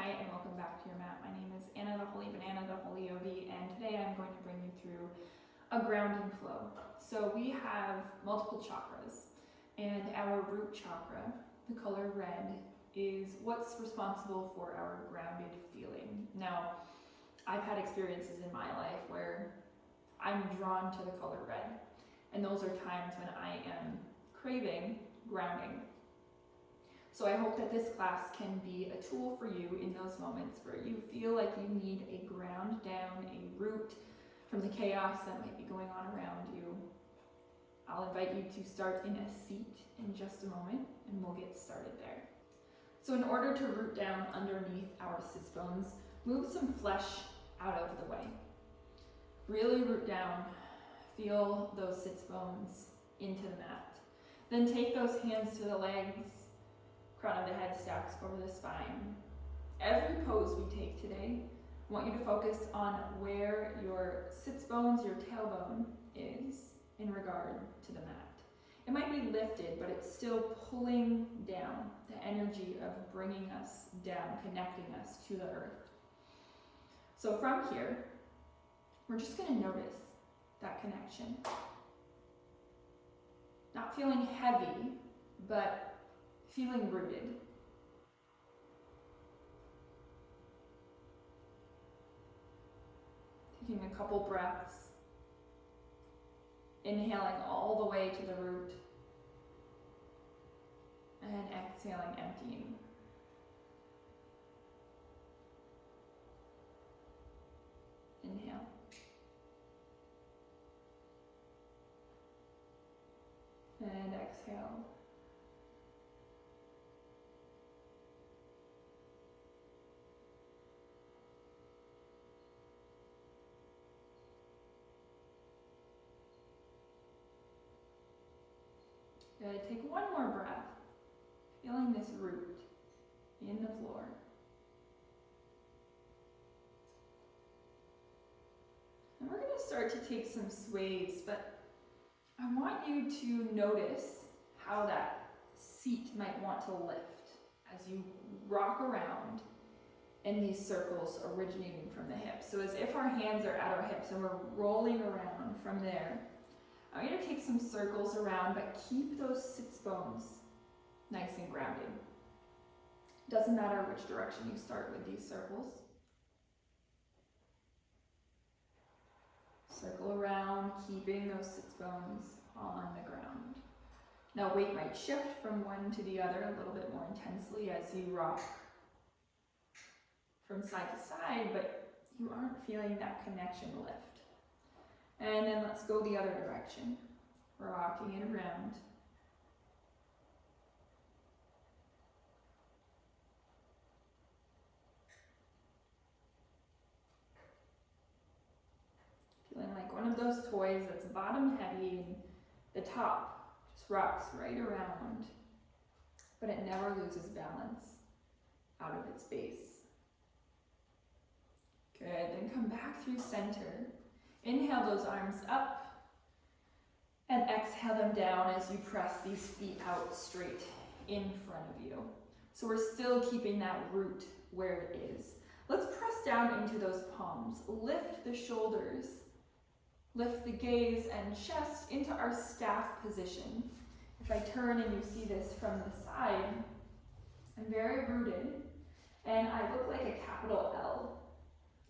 Hi, and welcome back to your mat. My name is Anna, the Holy Banana, the whollyogi, and today I'm going to bring you through a grounding flow. So we have multiple chakras, and our root chakra, the color red, is what's responsible for our grounded feeling. Now, I've had experiences in my life where I'm drawn to the color red, and those are times when I am craving grounding. So I hope that this class can be a tool for you in those moments where you feel like you need a ground down, a root from the chaos that might be going on around you. I'll invite you to start in a seat in just a moment, and we'll get started there. So in order to root down underneath our sits bones, move some flesh out of the way. Really root down, feel those sits bones into the mat. Then take those hands to the legs, crown of the head stacks over the spine. Every pose we take today, I want you to focus on where your sits bones, your tailbone is in regard to the mat. It might be lifted, but it's still pulling down, the energy of bringing us down, connecting us to the earth. So from here, we're just going to notice that connection. Not feeling heavy, but feeling rooted. Taking a couple breaths. Inhaling all the way to the root. And exhaling, emptying. Inhale. And exhale. Good. Take one more breath, feeling this root in the floor. And we're going to start to take some sways, but I want you to notice how that seat might want to lift as you rock around in these circles originating from the hips. So as if our hands are at our hips and we're rolling around from there. I want you to take some circles around, but keep those sits bones nice and grounded. Doesn't matter which direction you start with these circles. Circle around, keeping those sits bones on the ground. Now weight might shift from one to the other a little bit more intensely as you rock from side to side, but you aren't feeling that connection lift. And then let's go the other direction, rocking it around. Feeling like one of those toys that's bottom heavy and the top just rocks right around, but it never loses balance out of its base. Good, then come back through center. Inhale those arms up and exhale them down as you press these feet out straight in front of you. So we're still keeping that root where it is. Let's press down into those palms. Lift the shoulders. Lift the gaze and chest into our staff position. If I turn and you see this from the side, I'm very rooted and I look like a capital L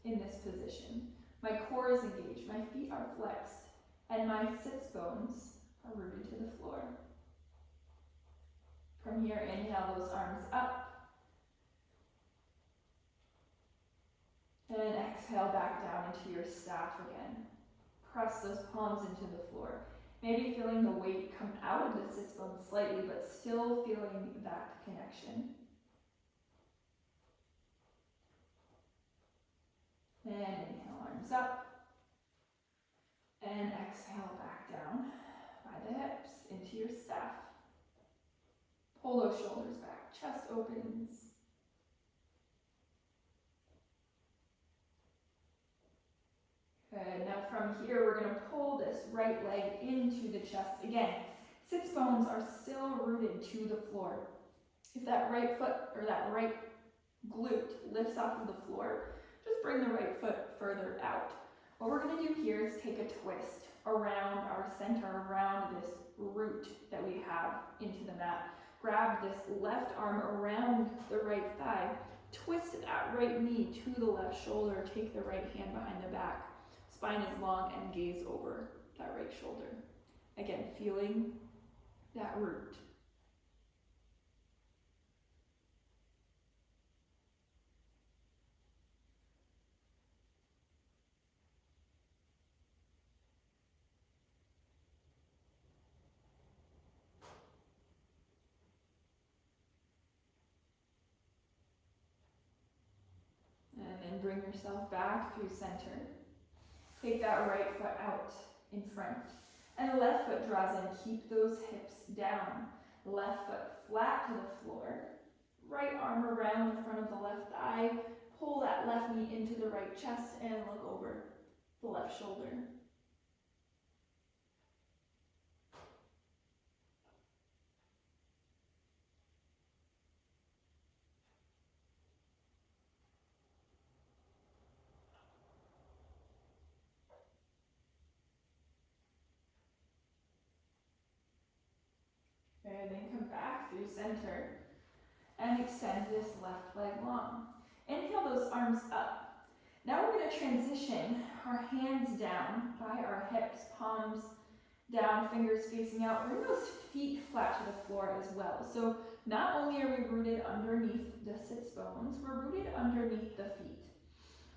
in this position. My core is engaged, my feet are flexed, and my sits bones are rooted to the floor. From here, inhale those arms up. And exhale back down into your staff again. Press those palms into the floor. Maybe feeling the weight come out of the sits bones slightly, but still feeling that connection. And inhale, arms up. And exhale back down by the hips into your staff. Pull those shoulders back, chest opens. Good, now from here we're going to pull this right leg into the chest. Again, sits bones are still rooted to the floor. If that right foot or that right glute lifts off of the floor, just bring the right foot further out. What we're going to do here is take a twist around our center, around this root that we have into the mat. Grab this left arm around the right thigh, twist that right knee to the left shoulder, take the right hand behind the back. Spine is long and gaze over that right shoulder. Again, feeling that root. And then bring yourself back through center. Take that right foot out in front. And the left foot draws in. Keep those hips down. Left foot flat to the floor. Right arm around the front of the left thigh. Pull that left knee into the right chest and look over the left shoulder. And then come back through center and extend this left leg long. Inhale those arms up. Now we're going to transition our hands down by our hips, palms down, fingers facing out. Bring those feet flat to the floor as well. So not only are we rooted underneath the sits bones, we're rooted underneath the feet.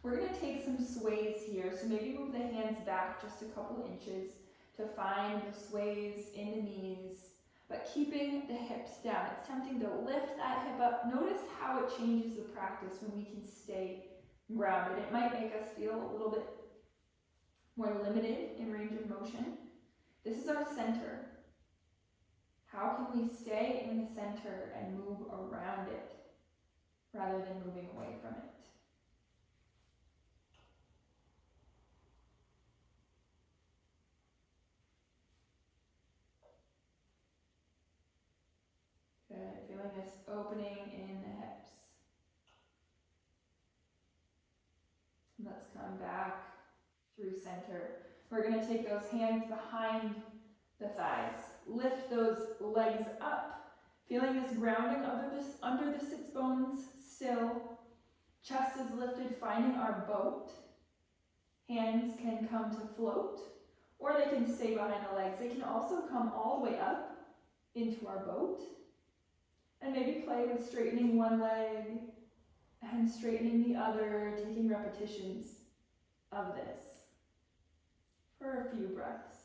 We're going to take some sways here. So maybe move the hands back just a couple inches to find the sways in the knees, but keeping the hips down. It's tempting to lift that hip up. Notice how it changes the practice when we can stay grounded. It might make us feel a little bit more limited in range of motion. This is our center. How can we stay in the center and move around it rather than moving away from it? Good, feeling this opening in the hips. Let's come back through center. We're going to take those hands behind the thighs. Lift those legs up. Feeling this grounding under the sits bones still. Chest is lifted, finding our boat. Hands can come to float, or they can stay behind the legs. They can also come all the way up into our boat. And maybe play with straightening one leg and straightening the other, taking repetitions of this for a few breaths.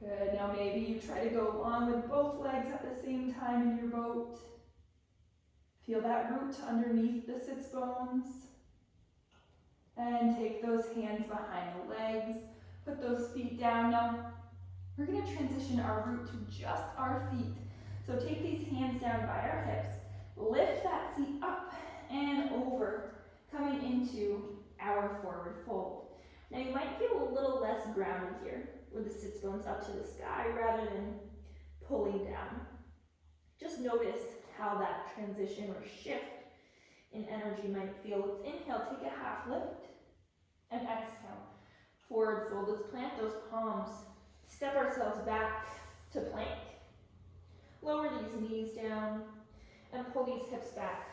Good, now maybe you try to go along with both legs at the same time in your boat. Feel that root underneath the sits bones. And take those hands behind the legs. Put those feet down. Now, we're going to transition our root to just our feet. So take these hands down by our hips. Lift that seat up and over, coming into our forward fold. Now, you might feel a little less grounded here, with the sits bones up to the sky rather than pulling down. Just notice how that transition or shift in energy might feel. Let's inhale, take a half lift, and exhale. Forward fold. Let's plant those palms. Step ourselves back to plank. Lower these knees down and pull these hips back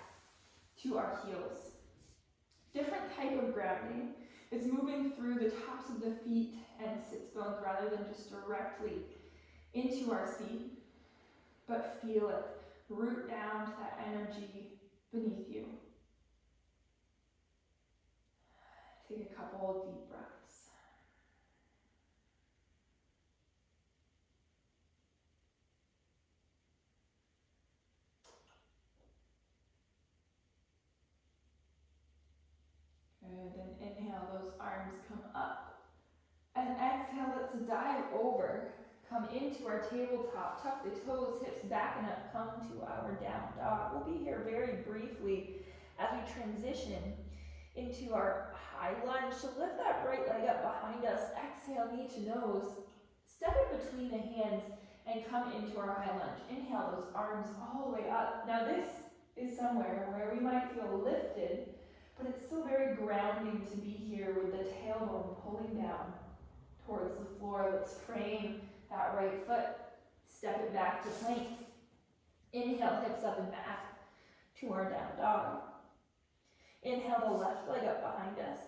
to our heels. Different type of grounding. It's moving through the tops of the feet and sits bones rather than just directly into our seat. But feel it. Root down to that energy beneath you. Take a couple deep breaths. Good, and inhale, those arms come up. And exhale, let's dive over. Come into our tabletop, tuck the toes, hips back and up, come to our down dog. We'll be here very briefly as we transition into our high lunge. So lift that right leg up behind us, exhale, knee to nose. Step in between the hands and come into our high lunge. Inhale those arms all the way up. Now this is somewhere where we might feel lifted, but it's still very grounding to be here with the tailbone pulling down towards the floor. Let's frame that right foot. Step it back to plank. Inhale, hips up and back to our down dog. Inhale the left leg up behind us.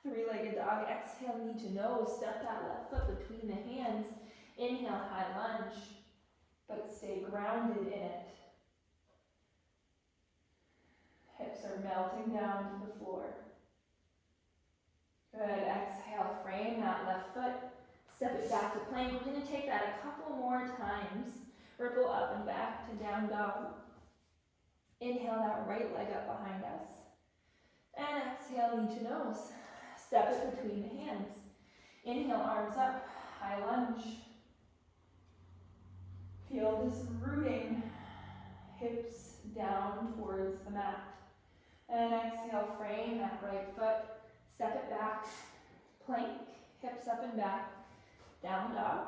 Three-legged dog. Exhale, knee to nose. Step that left foot between the hands. Inhale, high lunge, but stay grounded in it. Hips are melting down to the floor. Good. Exhale, frame that left foot. Step it back to plank. We're going to take that a couple more times. Ripple up and back to down dog. Inhale that right leg up behind us. And exhale, knee to nose. Step it between the hands. Inhale, arms up, high lunge. Feel this rooting, hips down towards the mat. And exhale, frame that right foot. Step it back, plank, hips up and back, down dog.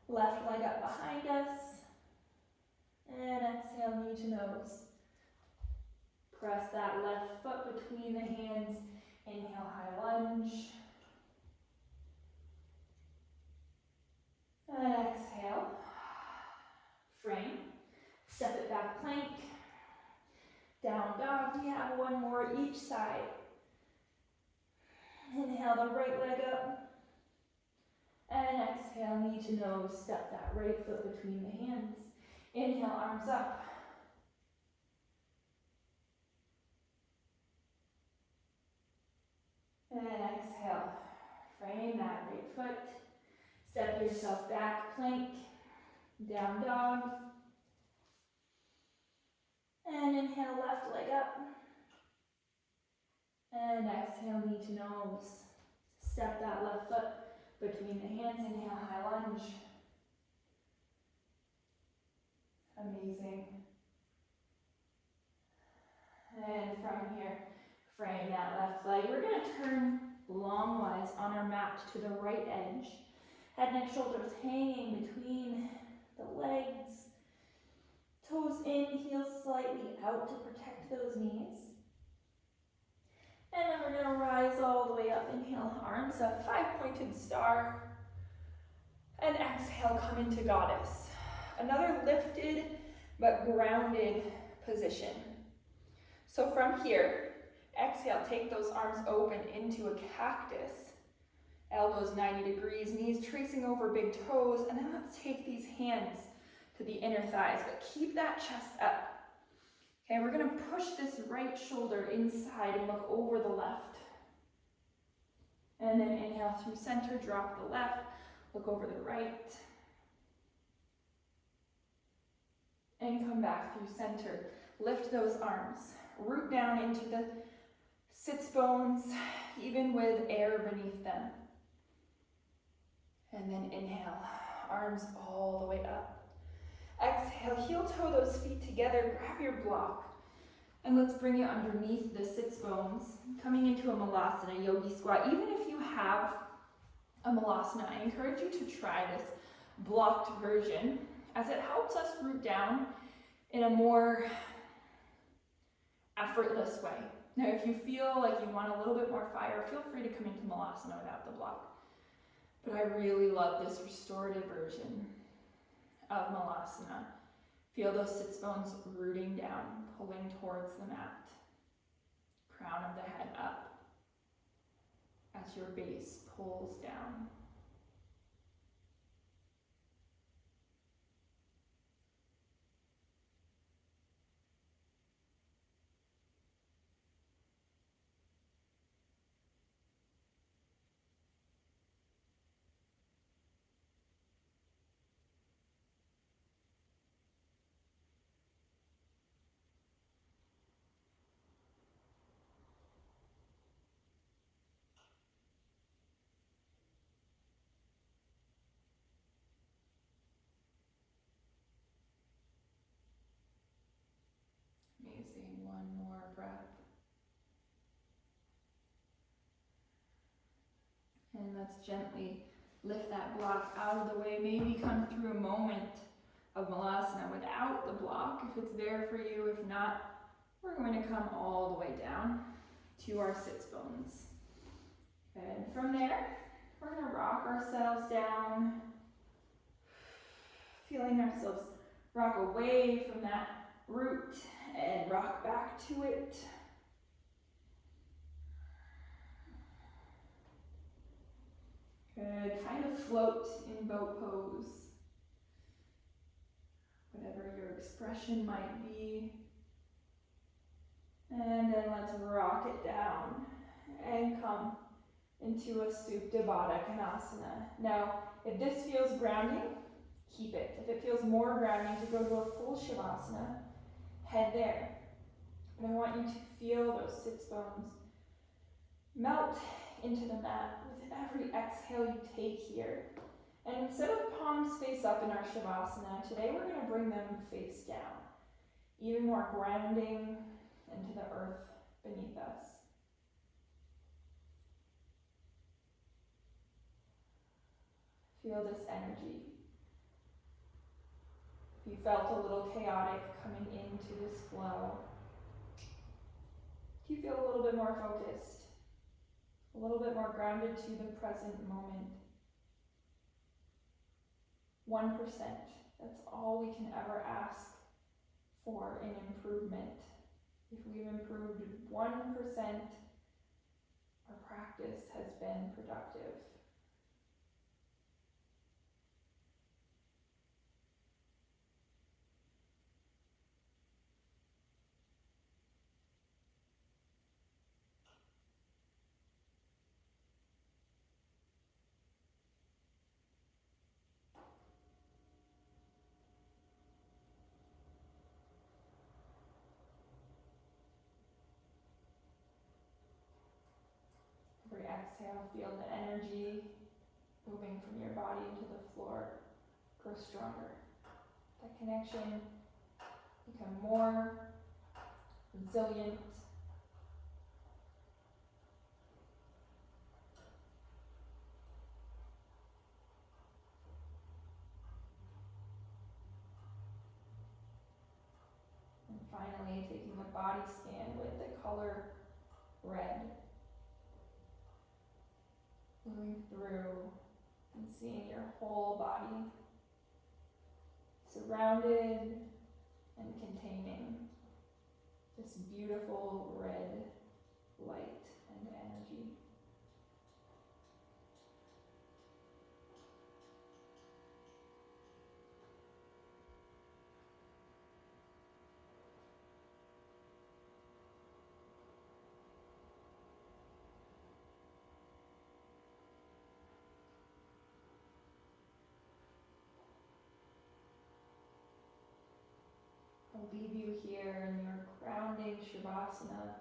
Left leg up behind us. And exhale, knee to nose. Press that left foot between the hands. Inhale, high lunge. And exhale. Frame. Step it back, plank. Down dog. We have one more each side. Inhale the right leg up. And exhale, knee to nose. Step that right foot between the hands. Inhale, arms up. And exhale, frame that right foot. Step yourself back, plank, down dog. And inhale, left leg up. And exhale, knee to nose. Step that left foot between the hands. Inhale, high lunge. Amazing. And from here, frame that left leg. We're going to turn longwise on our mat to the right edge. Head, neck, shoulders hanging between the legs. Toes in, heels slightly out to protect those knees. And then we're going to rise all the way up. Inhale, arms up, 5-pointed star. And exhale, come into goddess. Another lifted but grounded position. So from here, exhale, take those arms open into a cactus. Elbows 90 degrees, knees tracing over big toes, and then let's take these hands to the inner thighs, but keep that chest up. Okay, we're gonna push this right shoulder inside and look over the left. And then inhale through center, drop the left, look over the right. And come back through center. Lift those arms, root down into the sits bones, even with air beneath them. And then inhale, arms all the way up. Exhale, heel toe those feet together, grab your block. And let's bring it underneath the sits bones, coming into a malasana, yogi squat. Even if you have a malasana, I encourage you to try this blocked version, as it helps us root down in a more effortless way. Now, if you feel like you want a little bit more fire, feel free to come into malasana without the block. But I really love this restorative version of malasana. Feel those sits bones rooting down, pulling towards the mat. Crown of the head up as your base pulls down. Amazing. One more breath. And let's gently Lift that block out of the way. Maybe come through a moment of malasana without the block if it's there for you. If not, we're going to come all the way down to our sits bones. And from there, we're going to rock ourselves down, feeling ourselves rock away from that root and rock back to it. Good. Kind of float in boat pose. Whatever your expression might be. And then let's rock it down and come into a Supta Baddha Konasana. Now, if this feels grounding, keep it. If it feels more grounding to go to a full Shavasana, head there. But I want you to feel those sits bones melt into the mat with every exhale you take here. And instead of palms face up in our Shavasana, today we're going to bring them face down. Even more grounding into the earth beneath us. Feel this energy. If you felt a little chaotic coming into this flow, do you feel a little bit more focused? A little bit more grounded to the present moment? 1%. That's all we can ever ask for in improvement. If we've improved 1%, our practice has been productive. Every exhale, feel the energy moving from your body into the floor. Grow stronger. That connection, become more resilient. And finally, taking a body scan with the color red. Moving through and seeing your whole body surrounded and containing this beautiful red light and energy. I'll leave you here in your grounding Shavasana.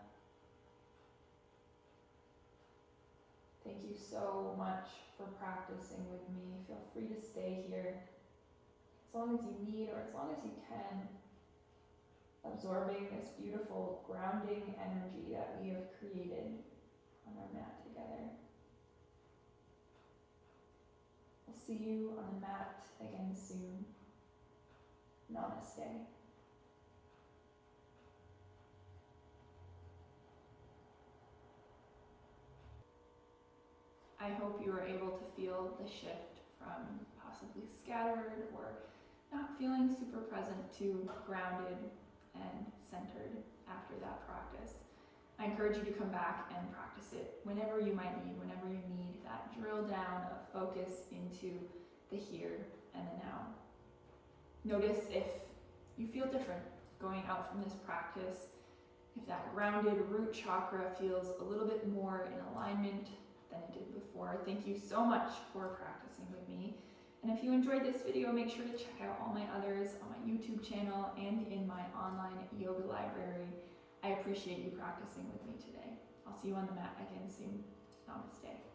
Thank you so much for practicing with me. Feel free to stay here as long as you need or as long as you can, absorbing this beautiful grounding energy that we have created on our mat together. I'll see you on the mat again soon. Namaste. I hope you are able to feel the shift from possibly scattered or not feeling super present to grounded and centered after that practice. I encourage you to come back and practice it whenever you might need, whenever you need that drill down of focus into the here and the now. Notice if you feel different going out from this practice, if that grounded root chakra feels a little bit more in alignment than it did before. Thank you so much for practicing with me. And if you enjoyed this video, make sure to check out all my others on my YouTube channel and in my online yoga library. I appreciate you practicing with me today. I'll see you on the mat again soon. Namaste.